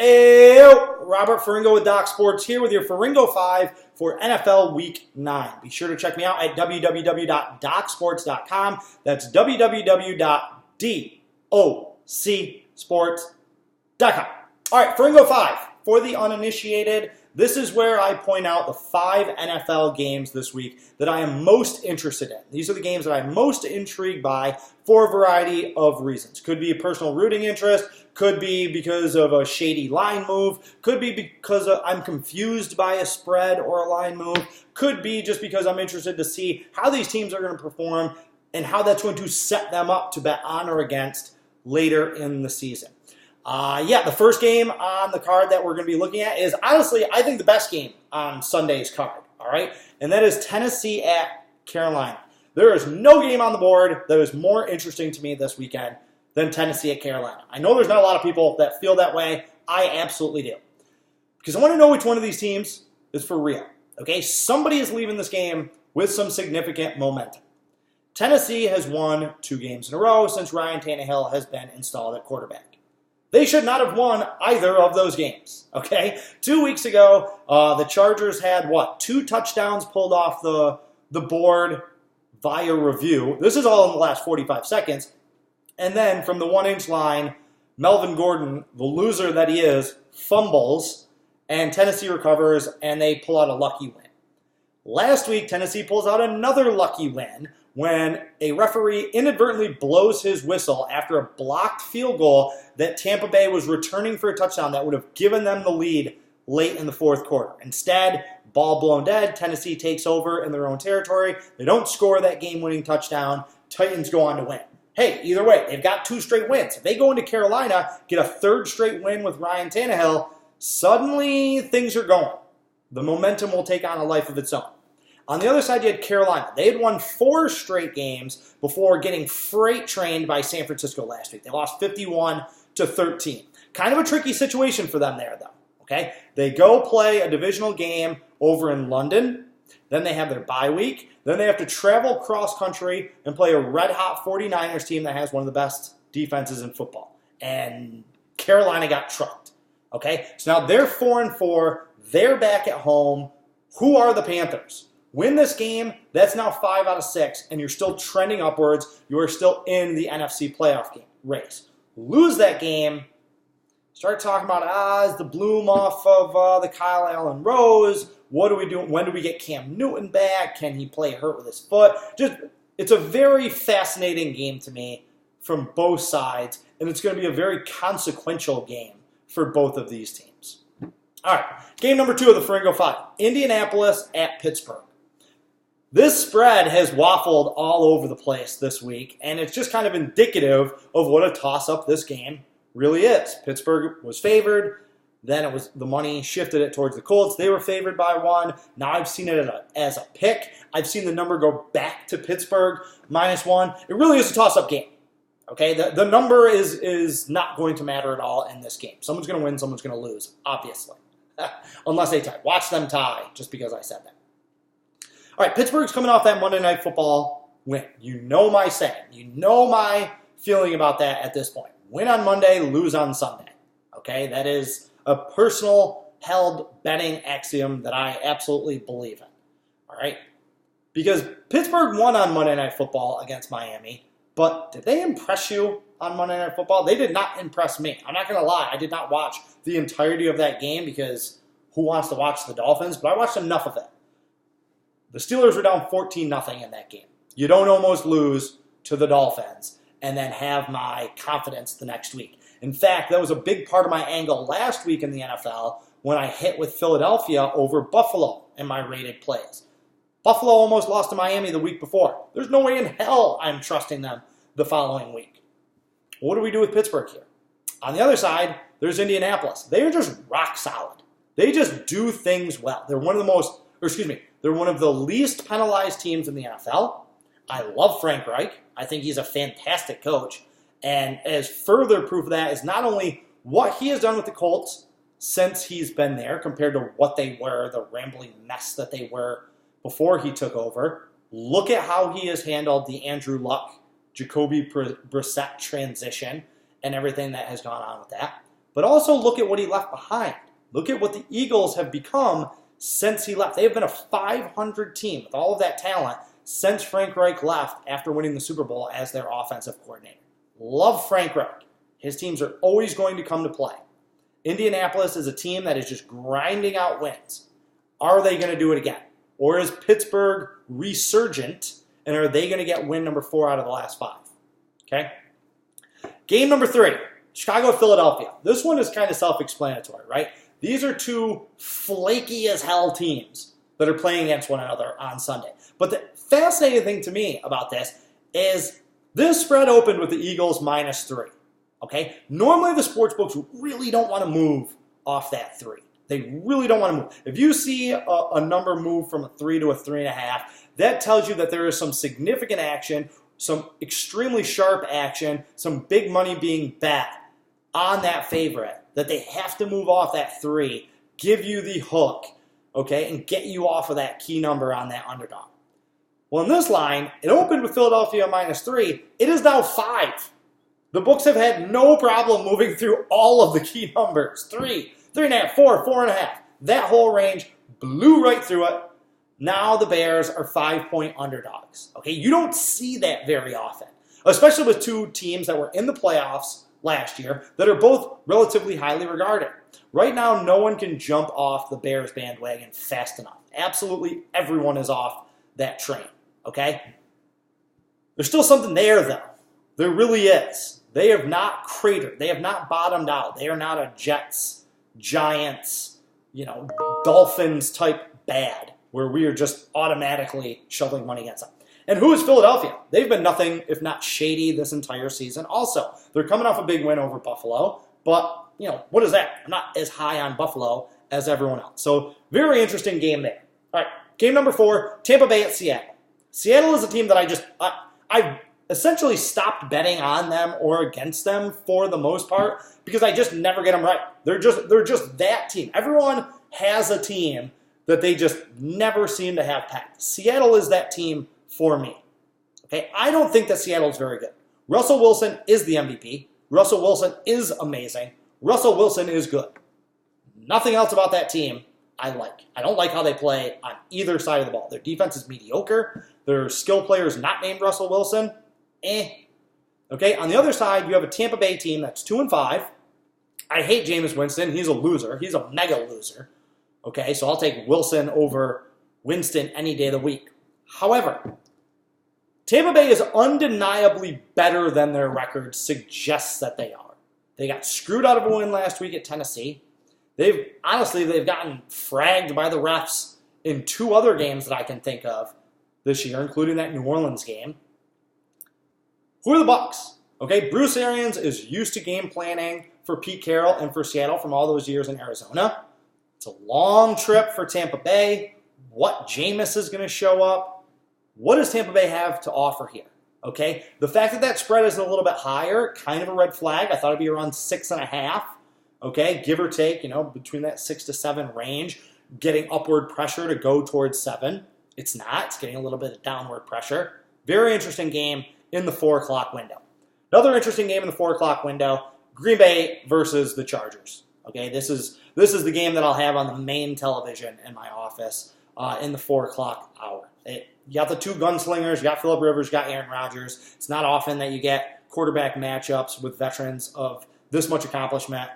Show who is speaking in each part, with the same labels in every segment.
Speaker 1: Hey, Robert Ferringo with Doc Sports here with your Ferringo 5 for NFL Week 9. Be sure to check me out at www.docsports.com. That's www.docsports.com. All right, Ferringo 5. For the uninitiated, this is where I point out the 5 NFL games this week that I am most interested in. These are the games that I'm most intrigued by for a variety of reasons. Could be a personal rooting interest, could be because of a shady line move, could be because I'm confused by a spread or a line move, could be just because I'm interested to see how these teams are going to perform and how that's going to set them up to bet on or against later in the season. The first game on the card that we're going to be looking at is, honestly, I think the best game on Sunday's card, all right? And that is Tennessee at Carolina. There is no game on the board that is more interesting to me this weekend than Tennessee at Carolina. I know there's not a lot of people that feel that way. I absolutely do. Because I want to know which one of these teams is for real, okay? Somebody is leaving this game with some significant momentum. Tennessee has won 2 games in a row since Ryan Tannehill has been installed at quarterback. They should not have won either of those games, okay? 2 weeks ago, the Chargers had, 2 touchdowns pulled off the board via review. This is all in the last 45 seconds. And then from the 1-inch line, Melvin Gordon, the loser that he is, fumbles, and Tennessee recovers, and they pull out a lucky win. Last week, Tennessee pulls out another lucky win when a referee inadvertently blows his whistle after a blocked field goal that Tampa Bay was returning for a touchdown that would have given them the lead late in the fourth quarter. Instead, ball blown dead, Tennessee takes over in their own territory. They don't score that game-winning touchdown. Titans go on to win. Hey, either way, they've got 2 straight wins. If they go into Carolina, get a 3rd straight win with Ryan Tannehill, suddenly things are going. The momentum will take on a life of its own. On the other side, you had Carolina. They had won 4 straight games before getting freight trained by San Francisco last week. They lost 51-13. Kind of a tricky situation for them there, though. Okay, they go play a divisional game over in London. Then they have their bye week. Then they have to travel cross-country and play a red-hot 49ers team that has one of the best defenses in football. And Carolina got trucked. Okay, so now they're 4-4. They're back at home. Who are the Panthers? Win this game, that's now 5 out of 6, and you're still trending upwards. You are still in the NFC playoff game race. Lose that game, start talking about, is the bloom off of the Kyle Allen Rose? What do we do? When do we get Cam Newton back? Can he play hurt with his foot? It's a very fascinating game to me from both sides, and it's going to be a very consequential game for both of these teams. All right, game number 2 of the Ferringo 5, Indianapolis at Pittsburgh. This spread has waffled all over the place this week, and it's just kind of indicative of what a toss-up this game really is. Pittsburgh was favored, then the money shifted it towards the Colts. They were favored by 1. Now I've seen it as a pick. I've seen the number go back to Pittsburgh -1. It really is a toss-up game. Okay, the number is not going to matter at all in this game. Someone's going to win, someone's going to lose, obviously. Unless they tie. Watch them tie, just because I said that. All right, Pittsburgh's coming off that Monday Night Football win. You know my saying. You know my feeling about that at this point. Win on Monday, lose on Sunday. Okay, that is a personal held betting axiom that I absolutely believe in. All right, because Pittsburgh won on Monday Night Football against Miami, but did they impress you on Monday Night Football? They did not impress me. I'm not going to lie. I did not watch the entirety of that game because who wants to watch the Dolphins? But I watched enough of it. The Steelers were down 14-0 in that game. You don't almost lose to the Dolphins and then have my confidence the next week. In fact, that was a big part of my angle last week in the NFL when I hit with Philadelphia over Buffalo in my rated plays. Buffalo almost lost to Miami the week before. There's no way in hell I'm trusting them the following week. What do we do with Pittsburgh here? On the other side, there's Indianapolis. They are just rock solid. They just do things well. They're one of the least penalized teams in the NFL. I love Frank Reich. I think he's a fantastic coach. And as further proof of that is not only what he has done with the Colts since he's been there compared to what they were, the rambling mess that they were before he took over. Look at how he has handled the Andrew Luck, Jacoby Brissett transition and everything that has gone on with that. But also look at what he left behind. Look at what the Eagles have become since he left. They have been a 500 team with all of that talent since Frank Reich left after winning the Super Bowl as their offensive coordinator. Love Frank Reich. His teams are always going to come to play. Indianapolis is a team that is just grinding out wins. Are they going to do it again? Or is Pittsburgh resurgent, and are they going to get win number 4 out of the last 5? Okay? Game number 3, Chicago-Philadelphia. This one is kind of self-explanatory, right? These are two flaky as hell teams that are playing against one another on Sunday. But the fascinating thing to me about this is this spread opened with the Eagles -3. Okay? Normally the sports books really don't want to move off that 3. They really don't want to move. If you see a number move from a 3 to a 3.5, that tells you that there is some significant action, some extremely sharp action, some big money being bet on that favorite, that they have to move off that 3, give you the hook, okay, and get you off of that key number on that underdog. Well, in this line, it opened with Philadelphia -3. It is now 5. The books have had no problem moving through all of the key numbers. 3, 3.5, 4, 4.5. That whole range blew right through it. Now the Bears are 5-point underdogs. Okay, you don't see that very often, especially with two teams that were in the playoffs last year that are both relatively highly regarded. Right now, no one can jump off the Bears bandwagon fast enough. Absolutely everyone is off that train, okay? There's still something there, though. There really is. They have not cratered. They have not bottomed out. They are not a Jets, Giants, Dolphins type bad, where we are just automatically shoveling money against them. And who is Philadelphia? They've been nothing if not shady this entire season. Also, they're coming off a big win over Buffalo, but, what is that? I'm not as high on Buffalo as everyone else. So, very interesting game there. All right, game number 4, Tampa Bay at Seattle. Seattle is a team that I've essentially stopped betting on them or against them for the most part because I just never get them right. They're just that team. Everyone has a team that they just never seem to have pegged. Seattle is that team for me. Okay, I don't think that Seattle is very good. Russell Wilson is the MVP. Russell Wilson is amazing. Russell Wilson is good. Nothing else about that team I like. I don't like how they play on either side of the ball. Their defense is mediocre. Their skill players not named Russell Wilson. Okay, on the other side, you have a Tampa Bay team that's 2-5. I hate Jameis Winston. He's a loser. He's a mega loser. Okay, so I'll take Wilson over Winston any day of the week. However, Tampa Bay is undeniably better than their record suggests that they are. They got screwed out of a win last week at Tennessee. They've gotten fragged by the refs in 2 other games that I can think of this year, including that New Orleans game. Who are the Bucs? Okay, Bruce Arians is used to game planning for Pete Carroll and for Seattle from all those years in Arizona. It's a long trip for Tampa Bay. What Jameis is going to show up? What does Tampa Bay have to offer here? Okay, the fact that spread is a little bit higher, kind of a red flag. I thought it'd be around 6.5. Okay, give or take, between that 6 to 7 range, getting upward pressure to go towards 7. It's not. It's getting a little bit of downward pressure. Very interesting game in the 4 o'clock window. Another interesting game in the 4 o'clock window, Green Bay versus the Chargers. Okay, this is the game that I'll have on the main television in my office in the 4 o'clock hour. You got the 2 gunslingers, you got Phillip Rivers, you got Aaron Rodgers. It's not often that you get quarterback matchups with veterans of this much accomplishment,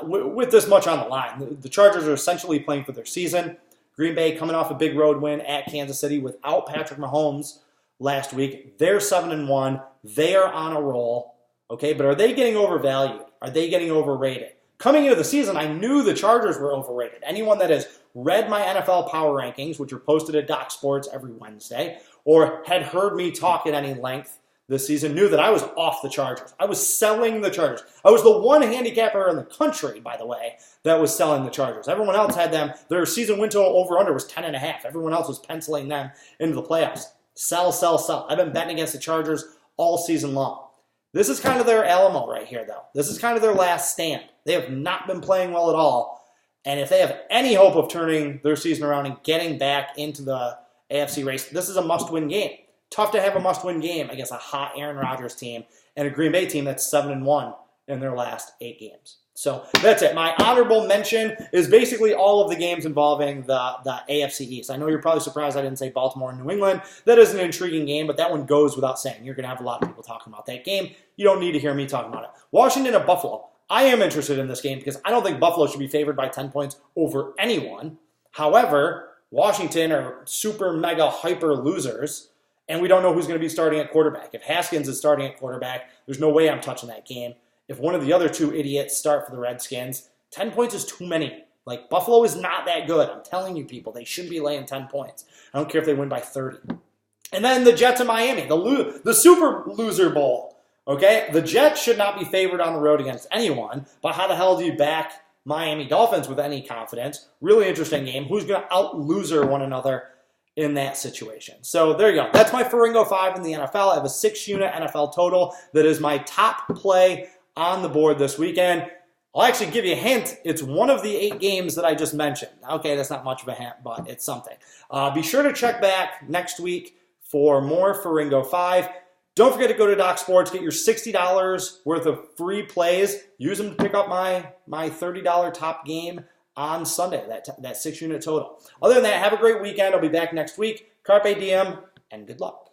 Speaker 1: with this much on the line. The Chargers are essentially playing for their season. Green Bay coming off a big road win at Kansas City without Patrick Mahomes last week. They're 7-1. They are on a roll. Okay, but are they getting overvalued? Are they getting overrated? Coming into the season, I knew the Chargers were overrated. Anyone that has read my NFL power rankings, which are posted at Doc Sports every Wednesday, or had heard me talk at any length this season, knew that I was off the Chargers. I was selling the Chargers. I was the one handicapper in the country, by the way, that was selling the Chargers. Everyone else had them. Their season win total over-under was 10.5. Everyone else was penciling them into the playoffs. Sell, sell, sell. I've been betting against the Chargers all season long. This is kind of their Alamo right here, though. This is kind of their last stand. They have not been playing well at all. And if they have any hope of turning their season around and getting back into the AFC race, this is a must-win game. Tough to have a must-win game against a hot Aaron Rodgers team and a Green Bay team that's 7-1 in their last 8 games. So that's it. My honorable mention is basically all of the games involving the AFC East. I know you're probably surprised I didn't say Baltimore and New England. That is an intriguing game, but that one goes without saying. You're going to have a lot of people talking about that game. You don't need to hear me talking about it. Washington at Buffalo. I am interested in this game because I don't think Buffalo should be favored by 10 points over anyone. However, Washington are super mega hyper losers, and we don't know who's going to be starting at quarterback. If Haskins is starting at quarterback, there's no way I'm touching that game. If one of the other two idiots start for the Redskins, 10 points is too many. Like, Buffalo is not that good. I'm telling you, people, they shouldn't be laying 10 points. I don't care if they win by 30. And then the Jets of Miami, the Super Loser Bowl. Okay? The Jets should not be favored on the road against anyone, but how the hell do you back Miami Dolphins with any confidence? Really interesting game. Who's going to out-loser one another in that situation? So there you go. That's my Ferringo 5 in the NFL. I have a 6-unit NFL total. That is my top play on the board this weekend. I'll actually give you a hint. It's one of the 8 games that I just mentioned. Okay, that's not much of a hint, but it's something. Be sure to check back next week for more Ferringo 5. Don't forget to go to Doc Sports, get your $60 worth of free plays. Use them to pick up my $30 top game on Sunday, that 6-unit total. Other than that, have a great weekend. I'll be back next week. Carpe diem, and good luck.